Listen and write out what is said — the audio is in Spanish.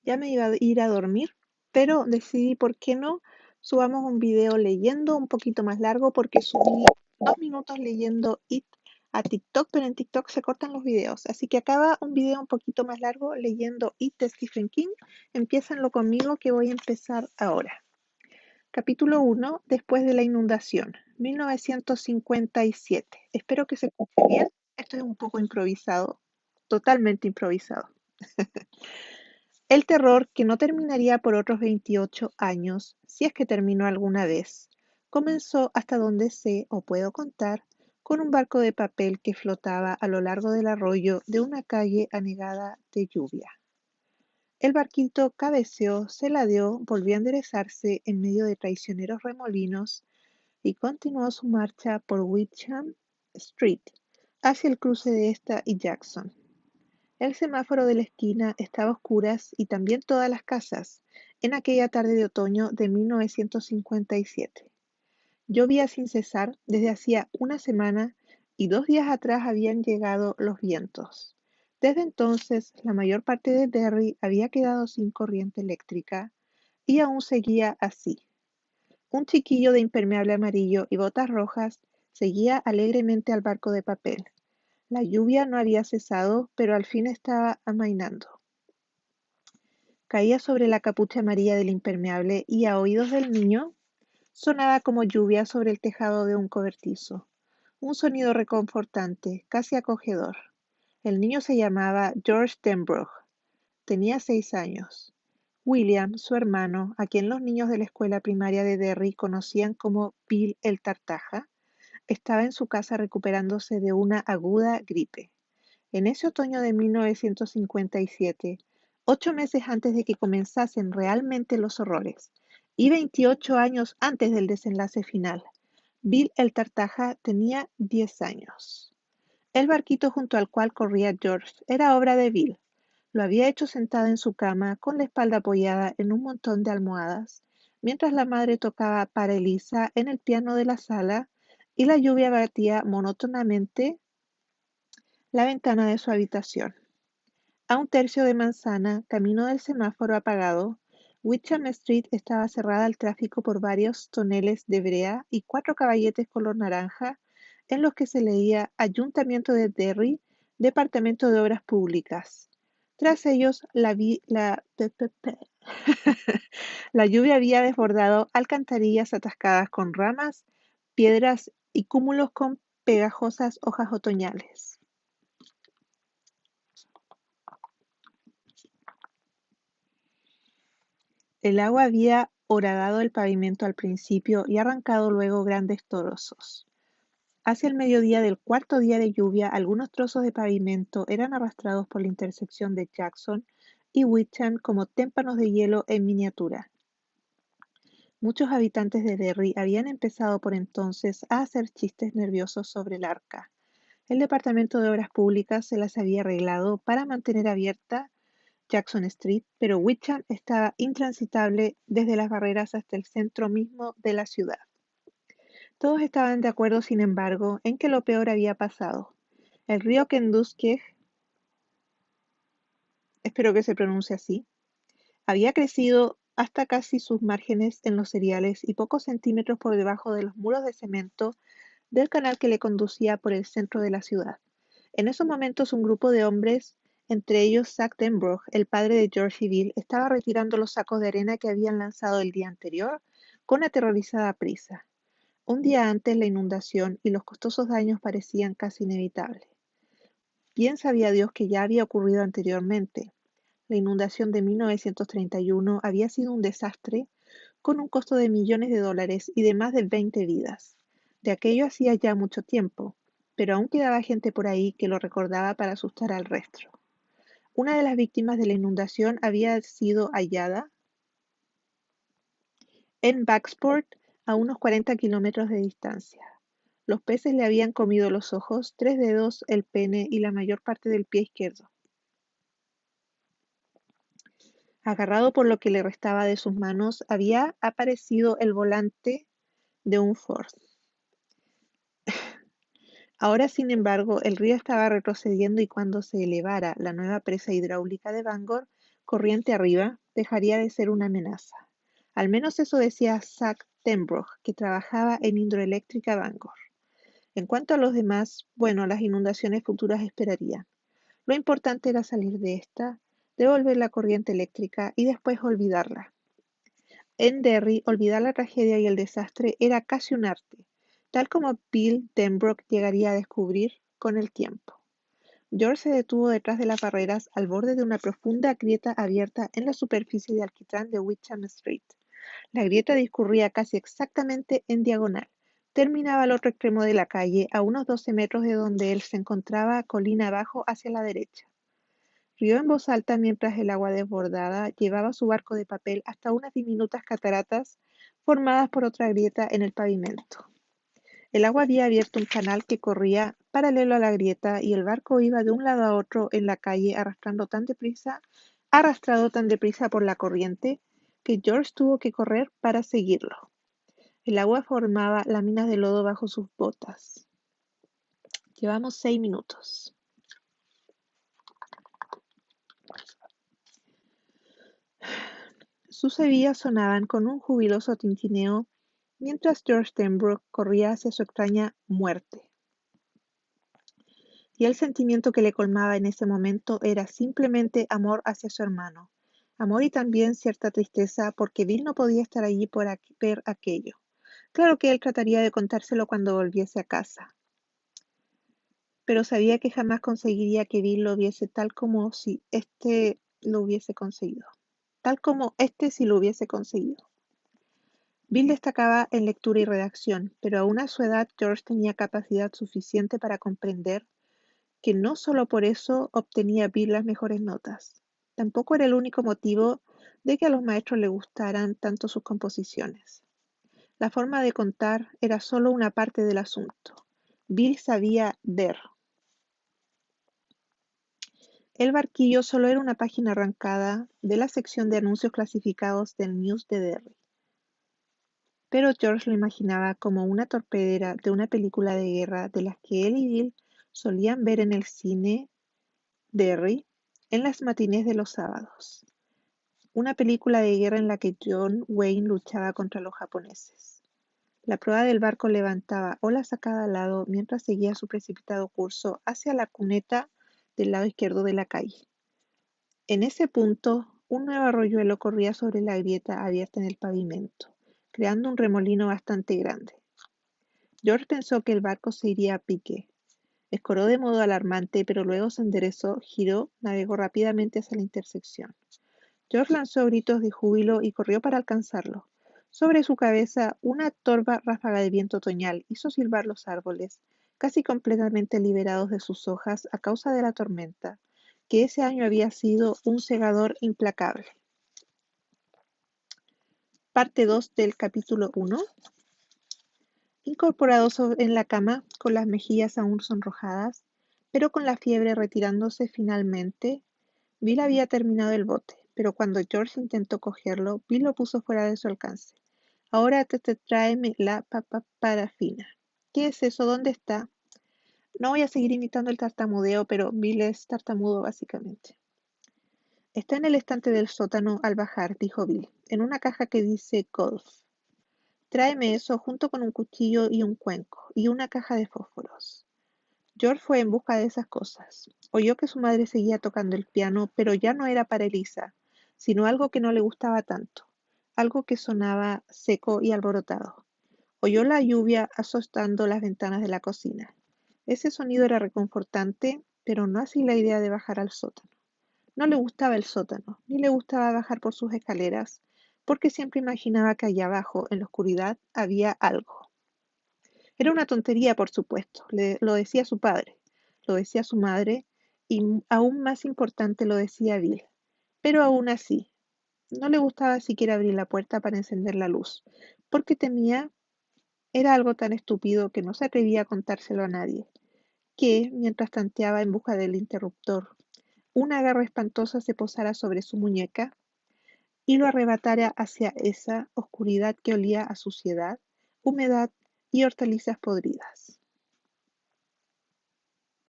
Ya me iba a ir a dormir, pero decidí, ¿por qué no? Subamos un video leyendo un poquito más largo porque subí 2 minutos leyendo It a TikTok, pero en TikTok se cortan los videos. Así que acaba un video un poquito más largo leyendo It de Stephen King. Empiézanlo conmigo que voy a empezar ahora. Capítulo 1, después de la inundación, 1957. Espero que se escuche bien. Esto es un poco improvisado, totalmente improvisado. El terror, que no terminaría por otros 28 años, si es que terminó alguna vez, comenzó hasta donde sé o puedo contar, con un barco de papel que flotaba a lo largo del arroyo de una calle anegada de lluvia. El barquito cabeceó, se ladeó, volvió a enderezarse en medio de traicioneros remolinos y continuó su marcha por Witcham Street, hacia el cruce de esta y Jackson. El semáforo de la esquina estaba a oscuras y también todas las casas, en aquella tarde de otoño de 1957. Llovía sin cesar desde hacía una semana y 2 días atrás habían llegado los vientos. Desde entonces, la mayor parte de Derry había quedado sin corriente eléctrica y aún seguía así. Un chiquillo de impermeable amarillo y botas rojas seguía alegremente al barco de papel. La lluvia no había cesado, pero al fin estaba amainando. Caía sobre la capucha amarilla del impermeable y a oídos del niño sonaba como lluvia sobre el tejado de un cobertizo. Un sonido reconfortante, casi acogedor. El niño se llamaba George Denbrough. Tenía 6 años. William, su hermano, a quien los niños de la escuela primaria de Derry conocían como Bill el Tartaja, estaba en su casa recuperándose de una aguda gripe. En ese otoño de 1957, 8 meses antes de que comenzasen realmente los horrores, y 28 años antes del desenlace final, Bill el Tartaja tenía 10 años. El barquito junto al cual corría George era obra de Bill. Lo había hecho sentado en su cama, con la espalda apoyada en un montón de almohadas, mientras la madre tocaba para Elisa en el piano de la sala y la lluvia batía monótonamente la ventana de su habitación. A un tercio de manzana, camino del semáforo apagado, Witcham Street estaba cerrada al tráfico por varios toneles de brea y 4 caballetes color naranja en los que se leía Ayuntamiento de Derry, Departamento de Obras Públicas. Tras ellos, la lluvia había desbordado alcantarillas atascadas con ramas, piedras y cúmulos con pegajosas hojas otoñales. El agua había horadado el pavimento al principio y arrancado luego grandes trozos. Hacia el mediodía del cuarto día de lluvia, algunos trozos de pavimento eran arrastrados por la intersección de Jackson y Witcham como témpanos de hielo en miniatura. Muchos habitantes de Derry habían empezado por entonces a hacer chistes nerviosos sobre el arca. El Departamento de Obras Públicas se las había arreglado para mantener abierta Jackson Street, pero Witcham estaba intransitable desde las barreras hasta el centro mismo de la ciudad. Todos estaban de acuerdo, sin embargo, en que lo peor había pasado. El río Kenduskeag, espero que se pronuncie así, había crecido hasta casi sus márgenes en los cereales y pocos centímetros por debajo de los muros de cemento del canal que le conducía por el centro de la ciudad. En esos momentos un grupo de hombres, entre ellos Zack Denbrough, el padre de George y Bill, estaba retirando los sacos de arena que habían lanzado el día anterior con aterrorizada prisa. Un día antes la inundación y los costosos daños parecían casi inevitables. Bien sabía Dios que ya había ocurrido anteriormente. La inundación de 1931 había sido un desastre con un costo de millones de dólares y de más de 20 vidas. De aquello hacía ya mucho tiempo, pero aún quedaba gente por ahí que lo recordaba para asustar al resto. Una de las víctimas de la inundación había sido hallada en Bucksport, a unos 40 kilómetros de distancia. Los peces le habían comido los ojos, 3 dedos, el pene y la mayor parte del pie izquierdo. Agarrado por lo que le restaba de sus manos, había aparecido el volante de un Ford. Ahora, sin embargo, el río estaba retrocediendo y cuando se elevara la nueva presa hidráulica de Bangor, corriente arriba, dejaría de ser una amenaza. Al menos eso decía Zach Tenbrough, que trabajaba en Hidroeléctrica Bangor. En cuanto a los demás, bueno, las inundaciones futuras esperarían. Lo importante era salir de esta, devolver la corriente eléctrica y después olvidarla. En Derry, olvidar la tragedia y el desastre era casi un arte, tal como Bill Denbrook llegaría a descubrir con el tiempo. George se detuvo detrás de las barreras al borde de una profunda grieta abierta en la superficie de alquitrán de Wickham Street. La grieta discurría casi exactamente en diagonal. Terminaba al otro extremo de la calle, a unos 12 metros de donde él se encontraba, colina abajo hacia la derecha. Rió en voz alta mientras el agua desbordada llevaba su barco de papel hasta unas diminutas cataratas formadas por otra grieta en el pavimento. El agua había abierto un canal que corría paralelo a la grieta y el barco iba de un lado a otro en la calle arrastrado tan deprisa por la corriente que George tuvo que correr para seguirlo. El agua formaba láminas de lodo bajo sus botas. Llevamos 6 minutos. Sus hebillas sonaban con un jubiloso tintineo mientras George Tenbrook corría hacia su extraña muerte. Y el sentimiento que le colmaba en ese momento era simplemente amor hacia su hermano. Amor y también cierta tristeza porque Bill no podía estar allí por ver aquello. Claro que él trataría de contárselo cuando volviese a casa. Pero sabía que jamás conseguiría que Bill lo viese tal como si éste lo hubiese conseguido. Tal como éste si lo hubiese conseguido. Bill destacaba en lectura y redacción, pero aún a su edad George tenía capacidad suficiente para comprender que no solo por eso obtenía Bill las mejores notas. Tampoco era el único motivo de que a los maestros les gustaran tanto sus composiciones. La forma de contar era solo una parte del asunto. Bill sabía ver. El barquillo solo era una página arrancada de la sección de anuncios clasificados del News de Derry. Pero George lo imaginaba como una torpedera de una película de guerra de las que él y Bill solían ver en el cine Derry en las matinés de los sábados. Una película de guerra en la que John Wayne luchaba contra los japoneses. La proa del barco levantaba olas a cada lado mientras seguía su precipitado curso hacia la cuneta del lado izquierdo de la calle. En ese punto, un nuevo arroyuelo corría sobre la grieta abierta en el pavimento, creando un remolino bastante grande. George pensó que el barco se iría a pique. Escoró de modo alarmante, pero luego se enderezó, giró, navegó rápidamente hacia la intersección. George lanzó gritos de júbilo y corrió para alcanzarlo. Sobre su cabeza, una torva ráfaga de viento otoñal hizo silbar los árboles, casi completamente liberados de sus hojas a causa de la tormenta, que ese año había sido un segador implacable. Parte 2 del capítulo 1. Incorporado en la cama, con las mejillas aún sonrojadas, pero con la fiebre retirándose finalmente, Bill había terminado el bote, pero cuando George intentó cogerlo, Bill lo puso fuera de su alcance. Ahora tráeme la parafina. ¿Qué es eso? ¿Dónde está? No voy a seguir imitando el tartamudeo, pero Bill es tartamudo básicamente. Está en el estante del sótano al bajar, dijo Bill, en una caja que dice golf. Tráeme eso junto con un cuchillo y un cuenco, y una caja de fósforos. George fue en busca de esas cosas. Oyó que su madre seguía tocando el piano, pero ya no era para Elisa, sino algo que no le gustaba tanto, algo que sonaba seco y alborotado. Oyó la lluvia azotando las ventanas de la cocina. Ese sonido era reconfortante, pero no así la idea de bajar al sótano. No le gustaba el sótano, ni le gustaba bajar por sus escaleras, porque siempre imaginaba que allá abajo, en la oscuridad, había algo. Era una tontería, por supuesto, lo decía su padre, lo decía su madre, y aún más importante lo decía Bill. Pero aún así, no le gustaba siquiera abrir la puerta para encender la luz, porque temía, era algo tan estúpido que no se atrevía a contárselo a nadie, que, mientras tanteaba en busca del interruptor, una garra espantosa se posara sobre su muñeca y lo arrebatara hacia esa oscuridad que olía a suciedad, humedad y hortalizas podridas.